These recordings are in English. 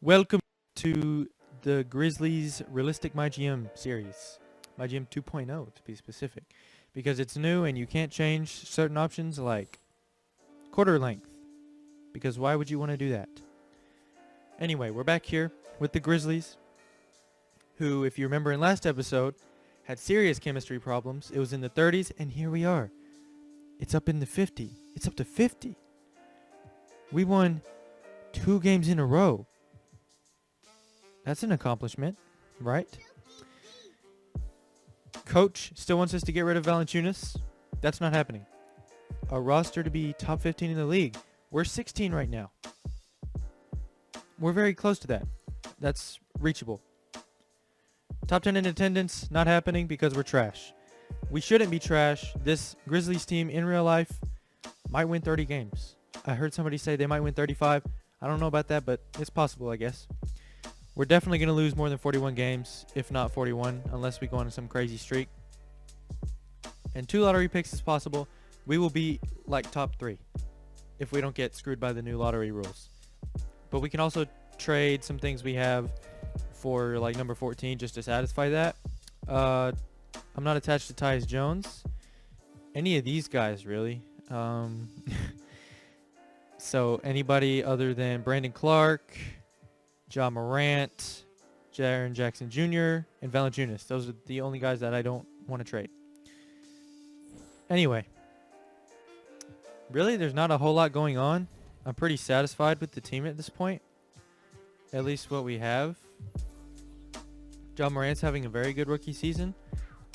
Welcome to the Grizzlies Realistic MyGM series. MyGM 2.0 to be specific. Because it's new and you can't change certain options like quarter length. Because why would you want to do that? Anyway, we're back here with the Grizzlies, who, if you remember in last episode, had serious chemistry problems. It was in the 30s, and here we are. It's up in the 50. It's up to 50. We won 2 games in a row. That's an accomplishment, right? Coach still wants us to get rid of Valanciunas. That's not happening. Our roster to be top 15 in the league. We're 16 right now. We're very close to that. That's reachable. Top 10 in attendance, not happening because we're trash. We shouldn't be trash. This Grizzlies team in real life might win 30 games. I heard somebody say they might win 35. I don't know about that, but it's possible, I guess. We're definitely going to lose more than 41 games, if not 41, unless we go on some crazy streak. And 2 lottery picks is possible. We will be like top 3 if we don't get screwed by the new lottery rules. But we can also trade some things we have for like number 14 just to satisfy that. I'm not attached to Tyus Jones. Any of these guys, really. So anybody other than Brandon Clark, Ja Morant, Jaren Jackson Jr., and Valanciunas. Those are the only guys that I don't want to trade. Anyway. Really, there's not a whole lot going on. I'm pretty satisfied with the team at this point. At least what we have. Ja Morant's having a very good rookie season.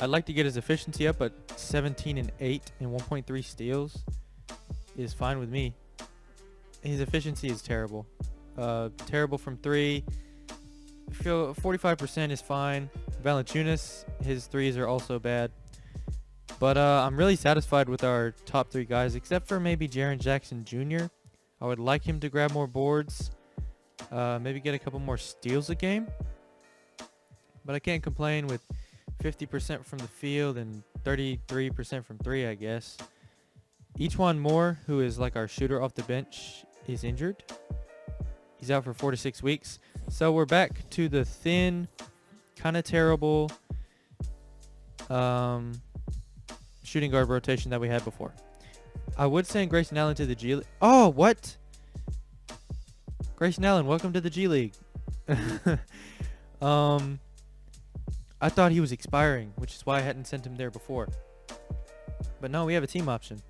I'd like to get his efficiency up, but 17 and 8 and 1.3 steals is fine with me. His efficiency is terrible. Terrible from 3. I feel 45% is fine. Valanciunas, his 3s are also bad. But I'm really satisfied with our top 3 guys, except for maybe Jaren Jackson Jr. I would like him to grab more boards. Maybe get a couple more steals a game. But I can't complain with 50% from the field and 33% from 3, I guess. Each one more, who is like our shooter off the bench, is injured. He's out for 4 to 6 weeks. So we're back to the thin, kind of terrible shooting guard rotation that we had before. I would send Grayson Allen to the G League. Oh, what? Grayson Allen, welcome to the G League. I thought he was expiring, which is why I hadn't sent him there before. But no, we have a team option.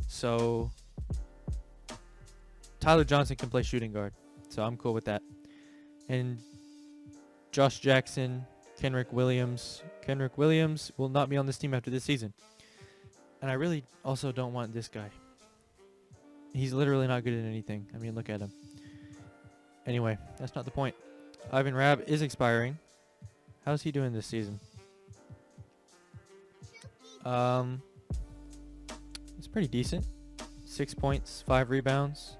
So Tyler Johnson can play shooting guard. So I'm cool with that. And Josh Jackson, Kenrick Williams. Kenrick Williams will not be on this team after this season. And I really also don't want this guy. He's literally not good at anything. I mean, look at him. Anyway, that's not the point. Ivan Rabb is expiring. How's he doing this season? It's pretty decent. 6 points, 5 rebounds.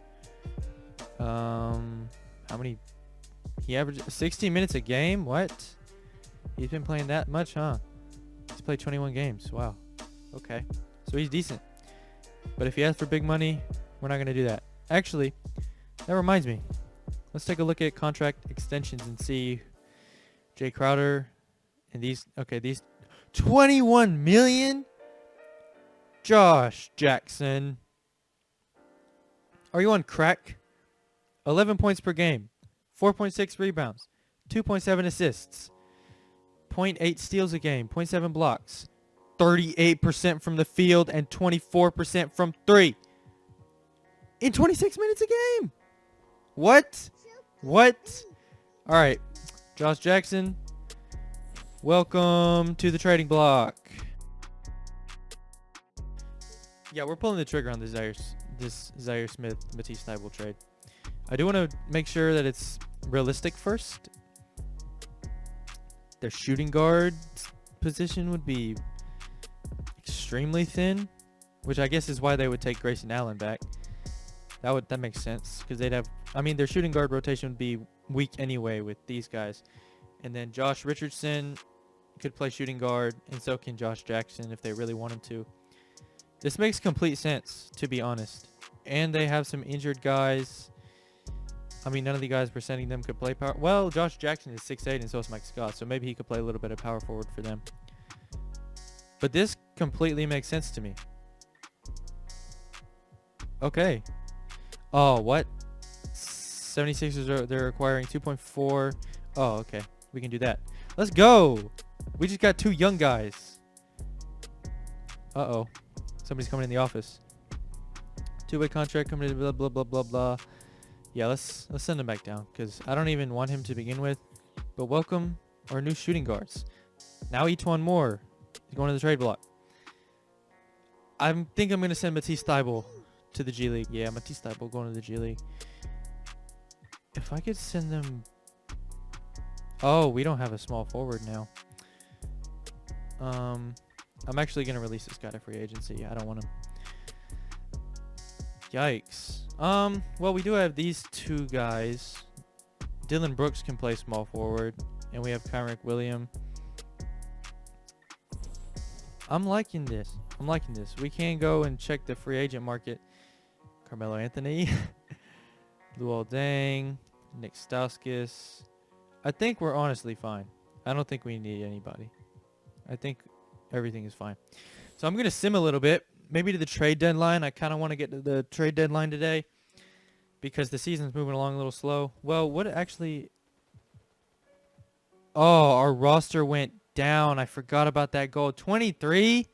How many? He averaged 16 minutes a game? What? He's been playing that much, huh? He's played 21 games. Wow. Okay. So he's decent. But if you ask for big money, we're not going to do that. Actually, that reminds me. Let's take a look at contract extensions and see Jay Crowder and these. Okay, these 21 million? Josh Jackson. Are you on crack? 11 points per game. 4.6 rebounds. 2.7 assists. 0.8 steals a game. 0.7 blocks. 38% from the field and 24% from 3. In 26 minutes a game. What? What? All right. Josh Jackson, welcome to the trading block. Yeah, we're pulling the trigger on this Zaire Smith Matisse Thybulle trade. I do want to make sure that it's realistic first. Their shooting guard position would be extremely thin, which I guess is why they would take Grayson Allen back. That makes sense because they'd have. I mean, their shooting guard rotation would be weak anyway with these guys, and then Josh Richardson could play shooting guard, and so can Josh Jackson if they really want him to. This makes complete sense, to be honest. And they have some injured guys. I mean, none of the guys we're sending them could play power. Well, Josh Jackson is 6'8", and so is Mike Scott, so maybe he could play a little bit of power forward for them. But this completely makes sense to me. Okay. Oh, what? 76ers they're acquiring 2.4. Oh, okay. We can do that. Let's go. We just got 2 young guys. Uh-oh. Somebody's coming in the office. 2-way contract coming in, blah, blah, blah, blah, blah. Yeah, let's send him back down because I don't even want him to begin with. But welcome our new shooting guards. Now each one more is going to the trade block. I think I'm going to send Matisse Thybulle to the G League. Yeah, Matisse Thybulle going to the G League. If I could send them... Oh, we don't have a small forward now. I'm actually going to release this guy to free agency. I don't want him. Yikes. Well, we do have these 2 guys. Dylan Brooks can play small forward. And we have Kyrick Williams. I'm liking this. We can go and check the free agent market. Carmelo Anthony. Luol Deng. Nick Stauskas. I think we're honestly fine. I don't think we need anybody. I think everything is fine. So I'm going to sim a little bit. Maybe to the trade deadline. I kind of want to get to the trade deadline today because the season's moving along a little slow. Well, what actually... Oh, our roster went down. I forgot about that goal. 23?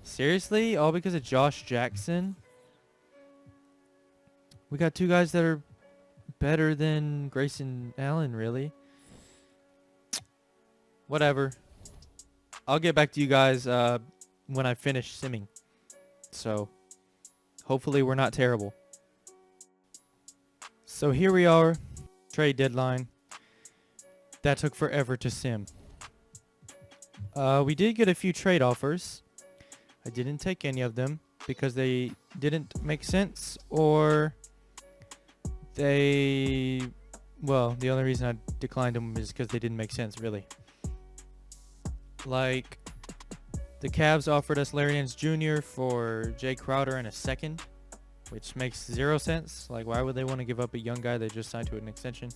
Seriously? All because of Josh Jackson? We got 2 guys that are better than Grayson Allen, really. Whatever. I'll get back to you guys when I finish simming. So, hopefully we're not terrible. So here we are. Trade deadline. That took forever to sim. We did get a few trade offers. I didn't take any of them because they didn't make sense or they... Well, the only reason I declined them is because they didn't make sense, really. Like... The Cavs offered us Larry Nance Jr. for Jay Crowder and a second, which makes 0 sense. Like, why would they want to give up a young guy they just signed to an extension?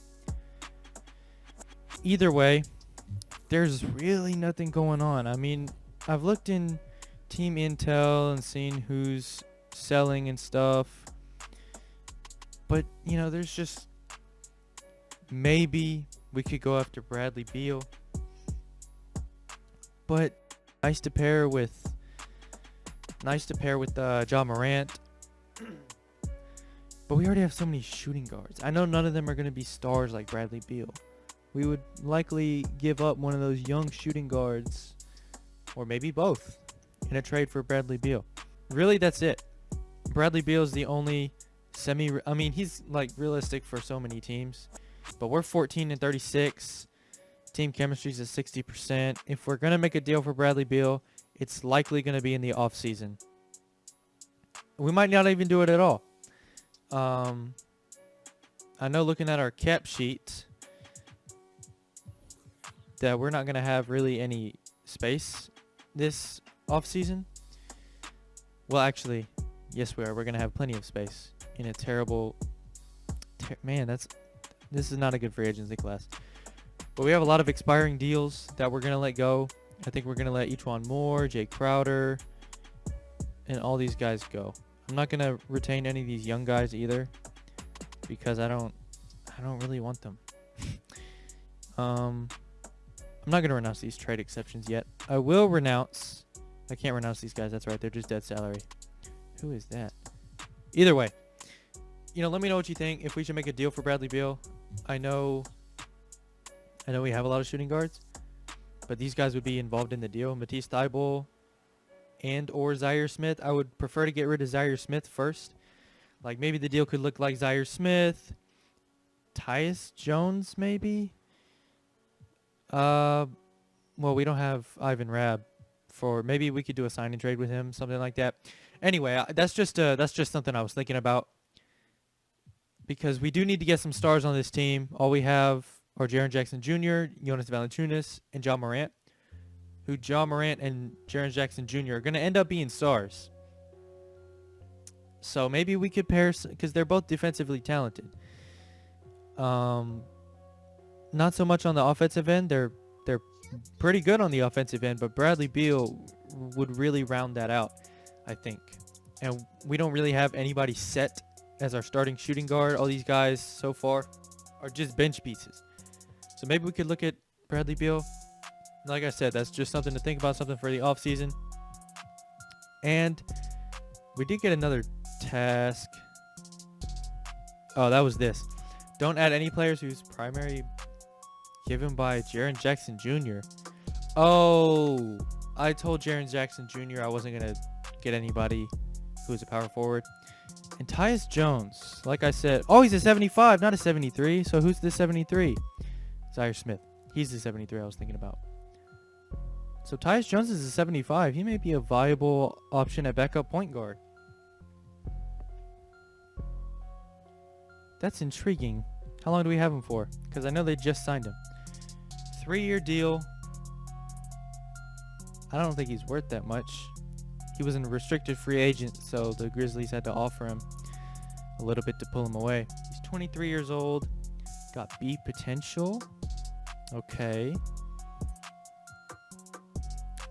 Either way, there's really nothing going on. I mean, I've looked in team intel and seen who's selling and stuff. But, you know, there's just... Maybe we could go after Bradley Beal. But... Nice to pair with Ja Morant. But we already have so many shooting guards. I know none of them are going to be stars like Bradley Beal. We would likely give up one of those young shooting guards, or maybe both, in a trade for Bradley Beal. Really, that's it. Bradley Beal is the only I mean, he's like realistic for so many teams. But we're 14-36. Team chemistry is at 60%. If we're going to make a deal for Bradley Beal, it's likely going to be in the off season. We might not even do it at all. I know looking at our cap sheet that we're not going to have really any space this off season. Well, actually, yes, we are. We're going to have plenty of space in a terrible... Man, this is not a good free agency class. But we have a lot of expiring deals that we're going to let go. I think we're going to let each one more, Jay Crowder, and all these guys go. I'm not going to retain any of these young guys either because I don't really want them. I'm not going to renounce these trade exceptions yet. I will renounce... I can't renounce these guys. That's right. They're just dead salary. Who is that? Either way, you know, let me know what you think. If we should make a deal for Bradley Beal. I know we have a lot of shooting guards, but these guys would be involved in the deal. Matisse Thybulle and or Zaire Smith. I would prefer to get rid of Zaire Smith first. Like maybe the deal could look like Zaire Smith, Tyus Jones maybe. Well, we don't have Ivan Rabb. For maybe we could do a sign and trade with him, something like that. Anyway, that's just something I was thinking about because we do need to get some stars on this team. All we have are Jaren Jackson Jr., Jonas Valanciunas, and Ja Morant, who Ja Morant and Jaren Jackson Jr. are going to end up being stars. So maybe we could pair, because they're both defensively talented. Not so much on the offensive end. They're pretty good on the offensive end, but Bradley Beal would really round that out, I think. And we don't really have anybody set as our starting shooting guard. All these guys so far are just bench pieces. So maybe we could look at Bradley Beal. Like I said, that's just something to think about, something for the offseason. And we did get another task. Oh, that was this. Don't add any players whose primary given by Jaren Jackson Jr. Oh, I told Jaren Jackson Jr. I wasn't going to get anybody who is a power forward. And Tyus Jones, like I said, oh, he's a 75, not a 73. So who's the 73? Zaire Smith. He's the 73 I was thinking about. So Tyus Jones is a 75. He may be a viable option at backup point guard. That's intriguing. How long do we have him for? Because I know they just signed him. 3-year deal. I don't think he's worth that much. He was a restricted free agent, so the Grizzlies had to offer him a little bit to pull him away. He's 23 years old. Got B potential. Okay.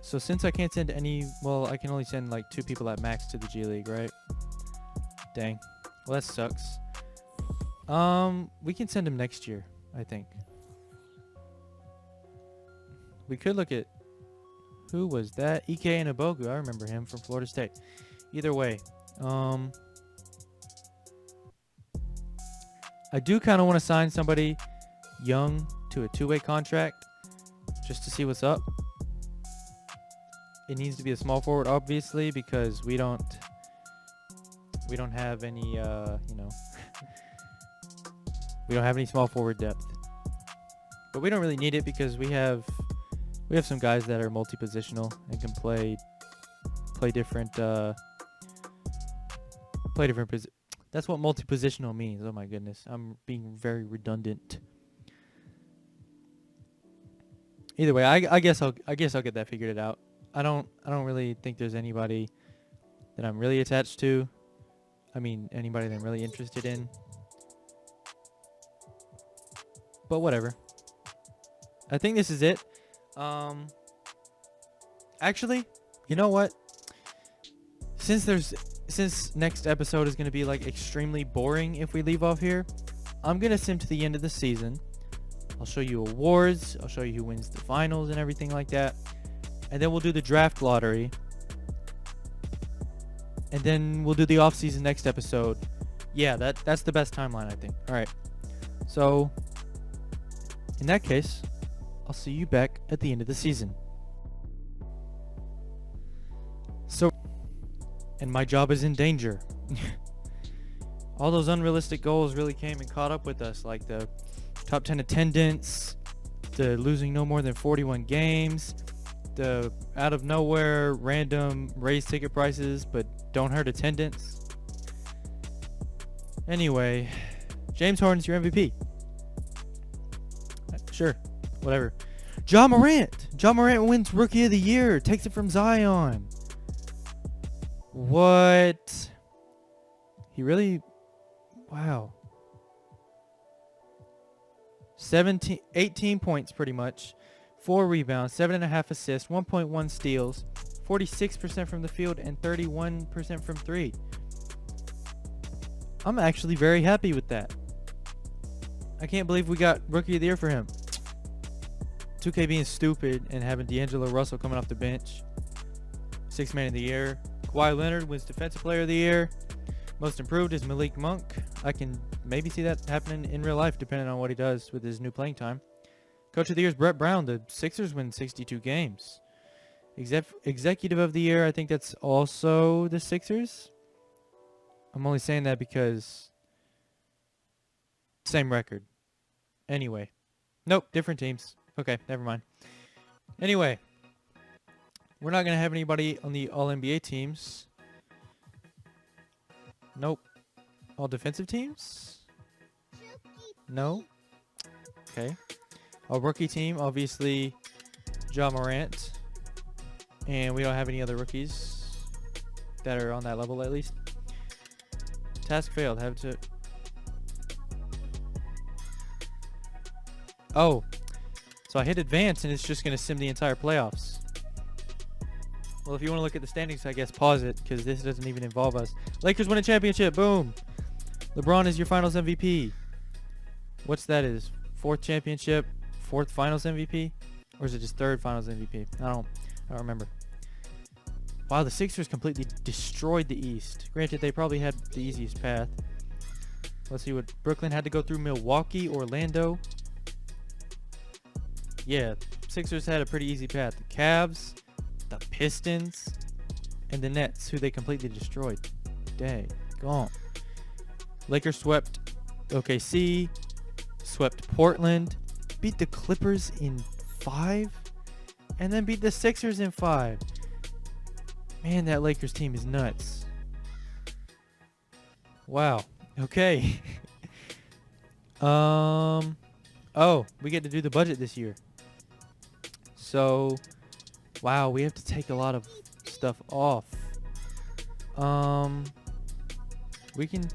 So since I can't send any, well, I can only send like 2 people at max to the G League, right? Dang. Well, that sucks. We can send him next year, I think. We could look at, who was that? Ike Anabogu. I remember him from Florida State. Either way, I do kind of want to sign somebody young to a 2-way contract just to see what's up. It needs to be a small forward, obviously, because we don't have any, we don't have any small forward depth. But we don't really need it because we have some guys that are multi-positional and can play different positions. That's what multi-positional means. Oh my goodness, I'm being very redundant. Either way, I guess I'll get that figured out. I don't really think there's anybody that I'm really attached to. I mean, anybody that I'm really interested in. But whatever. I think this is it. Actually, you know what? Since next episode is going to be like extremely boring if we leave off here, I'm going to sim to the end of the season. I'll show you awards. I'll show you who wins the finals and everything like that. And then we'll do the draft lottery. And then we'll do the off-season next episode. Yeah, that's the best timeline, I think. All right. So, in that case, I'll see you back at the end of the season. So, and my job is in danger. All those unrealistic goals really came and caught up with us, like the top 10 attendance, the losing no more than 41 games, the out of nowhere random raise ticket prices but don't hurt attendance. Anyway, James Harden's your MVP. Sure, whatever. Ja Morant wins Rookie of the Year, takes it from Zion. What? He really? Wow. 18 points pretty much. 4 rebounds, 7.5 assists, 1.1 steals, 46% from the field, and 31% from 3. I'm actually very happy with that. I can't believe we got Rookie of the Year for him. 2K being stupid and having D'Angelo Russell coming off the bench. 6th Man of the Year. Kawhi Leonard wins Defensive Player of the Year. Most improved is Malik Monk. I can maybe see that happening in real life depending on what he does with his new playing time. Coach of the Year is Brett Brown. The Sixers win 62 games. Executive of the Year, I think that's also the Sixers. I'm only saying that because same record. Anyway. Nope, different teams. Okay, never mind. Anyway, we're not going to have anybody on the All-NBA teams. Nope. All defensive teams? No. Okay. Our rookie team, obviously, Ja Morant. And we don't have any other rookies that are on that level, at least. Task failed. Have to... Oh, so I hit advance and it's just going to sim the entire playoffs. Well, if you want to look at the standings, I guess pause it because this doesn't even involve us. Lakers win a championship. Boom. LeBron is your finals MVP. What's that is? Fourth championship, fourth finals MVP? Or is it just third finals MVP? I don't remember. Wow, the Sixers completely destroyed the East. Granted, they probably had the easiest path. Let's see what Brooklyn had to go through. Milwaukee, Orlando. Yeah, Sixers had a pretty easy path. The Cavs, the Pistons, and the Nets, who they completely destroyed. Dang, gone. Lakers swept OKC, swept Portland, beat the Clippers in 5, and then beat the Sixers in 5. Man, that Lakers team is nuts. Wow. Okay. Oh, we get to do the budget this year. So, wow, we have to take a lot of stuff off. We can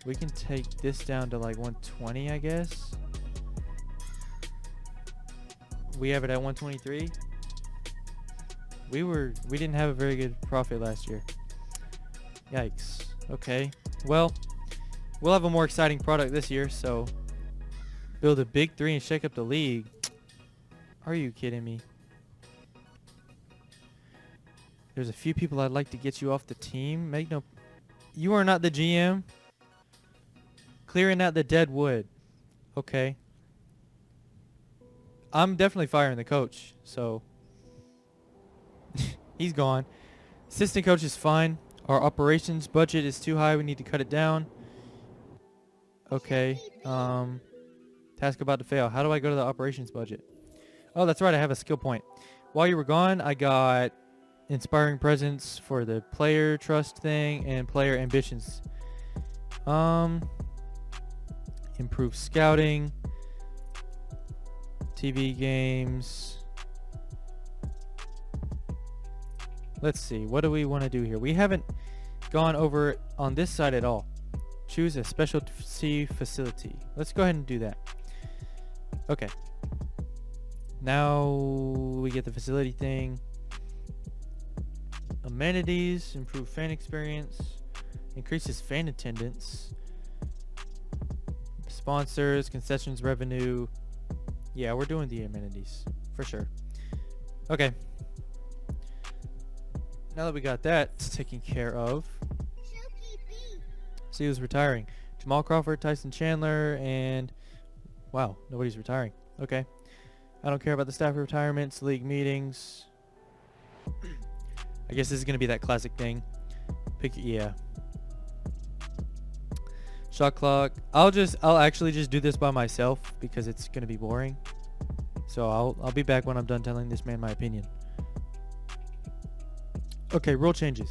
we can take this down to like 120, I guess. We have it at 123. We didn't have a very good profit last year. Yikes. Okay. Well, we'll have a more exciting product this year, so build a big 3 and shake up the league. Are you kidding me? There's a few people I'd like to get you off the team. You are not the GM. Clearing out the dead wood. Okay. I'm definitely firing the coach, so he's gone. Assistant coach is fine. Our operations budget is too high. We need to cut it down. Okay. Task about to fail. How do I go to the operations budget? Oh, that's right. I have a skill point. While you were gone, I got inspiring presence for the player trust thing and player ambitions. Improve scouting. TV games. Let's see. What do we want to do here? We haven't gone over on this side at all. Choose a specialty facility. Let's go ahead and do that. Okay. Now we get the facility thing. Amenities. Improve fan experience. Increases fan attendance. Sponsors. Concessions revenue. Yeah, we're doing the amenities. For sure. Okay. Now that we got that taken care of. See who's retiring. Jamal Crawford, Tyson Chandler, and wow, nobody's retiring. Okay. I don't care about the staff retirements, league meetings. I guess this is going to be that classic thing. Yeah. Shot clock. I'll actually just do this by myself because it's going to be boring. So I'll be back when I'm done telling this man my opinion. Okay, rule changes.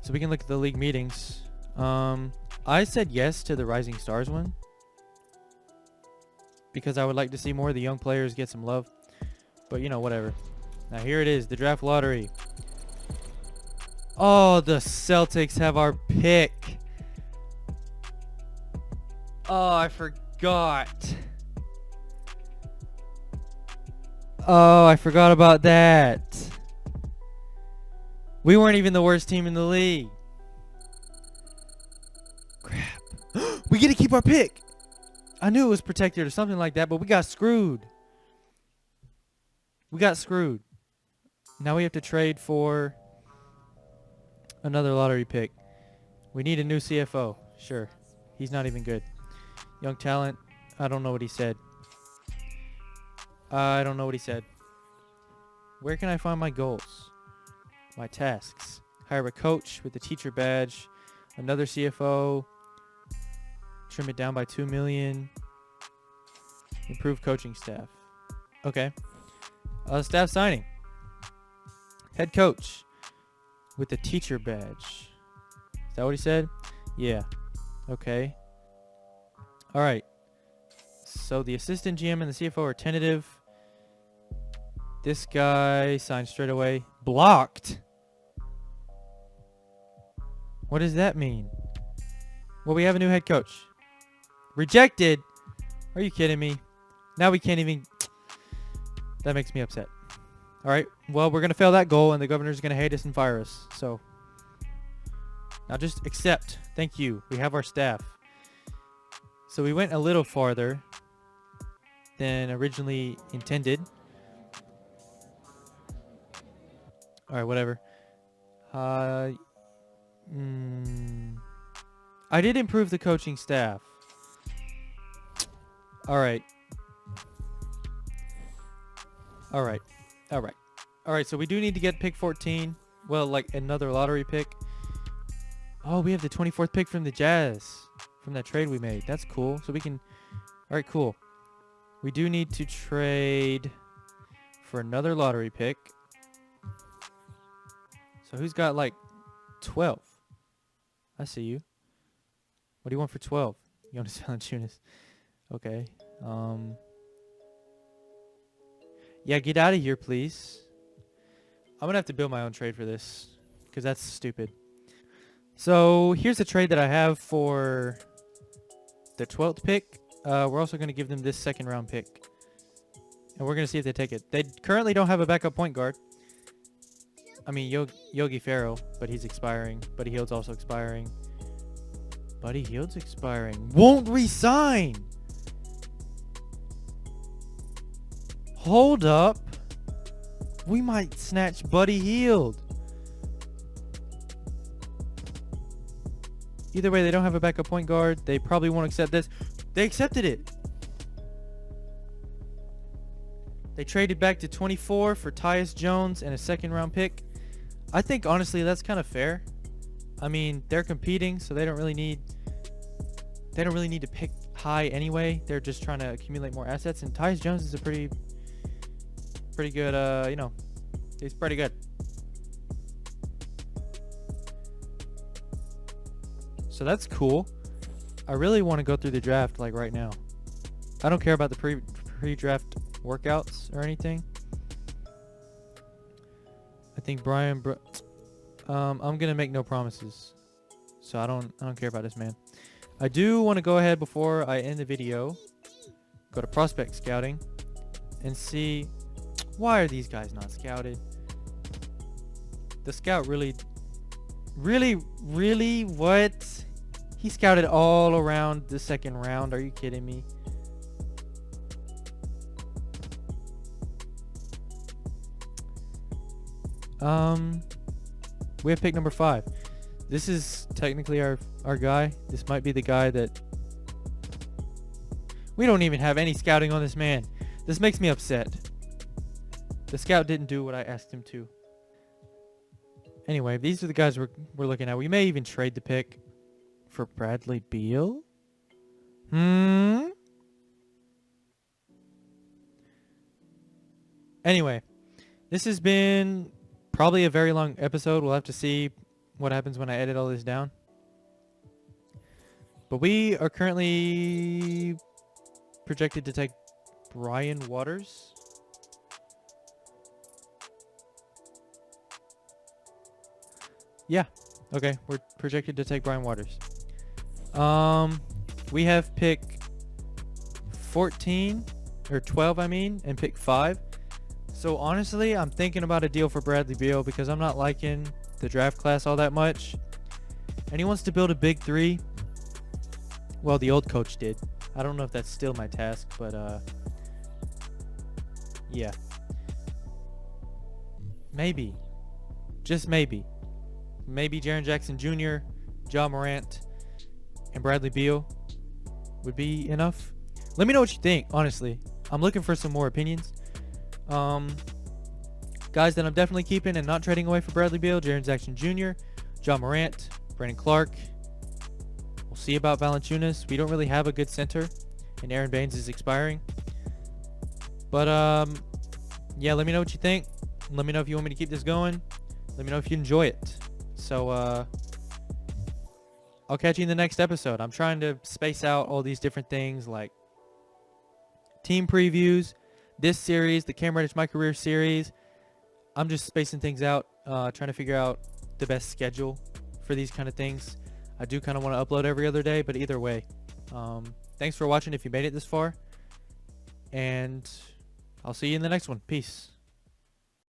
So we can look at the league meetings. I said yes to the Rising Stars one because I would like to see more of the young players get some love. But, you know, whatever. Now, here it is, the draft lottery. Oh, the Celtics have our pick. Oh, I forgot. Oh, I forgot about that. We weren't even the worst team in the league. Crap. We get to keep our pick. I knew it was protected or something like that, but we got screwed. We got screwed. Now we have to trade for another lottery pick. We need a new CFO. Sure. He's not even good. Young talent. I don't know what he said. I don't know what he said. Where can I find my goals? My tasks. Hire a coach with the teacher badge. Another CFO. Trim it down by 2 million. Improve coaching staff. Okay. Staff signing. Head coach with the teacher badge. Is that what he said? Yeah. Okay. All right. So the assistant GM and the CFO are tentative. This guy signed straight away. Blocked. What does that mean? Well, we have a new head coach. Rejected? Are you kidding me? Now we can't even... That makes me upset. All right. Well, we're going to fail that goal, and the governor's going to hate us and fire us. So, now just accept. Thank you. We have our staff. So we went a little farther than originally intended. All right, whatever. I did improve the coaching staff. All right. All right. All right. All right, so we do need to get pick 14. Well, like another lottery pick. Oh, we have the 24th pick from the Jazz. From that trade we made. That's cool. So we can... All right, cool. We do need to trade for another lottery pick. So who's got like 12? I see you. What do you want for 12? Jonas Valanciunas. Okay. Yeah, get out of here, please. I'm going to have to build my own trade for this because that's stupid. So here's the trade that I have for the 12th pick. We're also going to give them this second round pick. And we're going to see if they take it. They currently don't have a backup point guard. I mean, Yogi Ferrell, but he's expiring. Buddy Hield's also expiring. Buddy Hield's expiring. Won't resign! Hold up. We might snatch Buddy Hield. Either way, they don't have a backup point guard. They probably won't accept this. They accepted it. They traded back to 24 for Tyus Jones and a second round pick. I think, honestly, that's kind of fair. I mean, they're competing, so they don't really need to pick high anyway. They're just trying to accumulate more assets. And Tyus Jones is a pretty good, you know, he's pretty good. So that's cool. I really want to go through the draft like right now. I don't care about the pre-draft workouts or anything. I think I'm gonna make no promises. So I don't care about this, man. I do want to go ahead before I end the video, go to prospect scouting and see why are these guys not scouted. The scout really what? He scouted all around the second round. Are you kidding me? We have pick number 5. This is technically our guy. This might be the guy that... We don't even have any scouting on this man. This makes me upset. The scout didn't do what I asked him to. Anyway, these are the guys we're looking at. We may even trade the pick for Bradley Beal. Anyway, this has been probably a very long episode. We'll have to see what happens when I edit all this down. But we are currently projected to take Brian Waters. Yeah. Okay. We're projected to take Brian Waters. We have pick 14 or 12, I mean, and pick 5. So honestly, I'm thinking about a deal for Bradley Beal because I'm not liking the draft class all that much. And he wants to build a big 3. Well, the old coach did. I don't know if that's still my task, but yeah. Maybe. Just maybe. Maybe Jaren Jackson Jr., Ja Morant, and Bradley Beal would be enough. Let me know what you think, honestly. I'm looking for some more opinions. Guys that I'm definitely keeping and not trading away for Bradley Beal: Jaren Jackson Jr., Ja Morant, Brandon Clark. We'll see about Valanciunas. We don't really have a good center, and Aaron Baines is expiring. But yeah, let me know what you think. Let me know if you want me to keep this going. Let me know if you enjoy it. So I'll catch you in the next episode. I'm trying to space out all these different things like team previews, this series, the Cam Reddish My Career series. I'm just spacing things out, trying to figure out the best schedule for these kind of things. I do kind of want to upload every other day, but either way, thanks for watching if you made it this far, and I'll see you in the next one. Peace.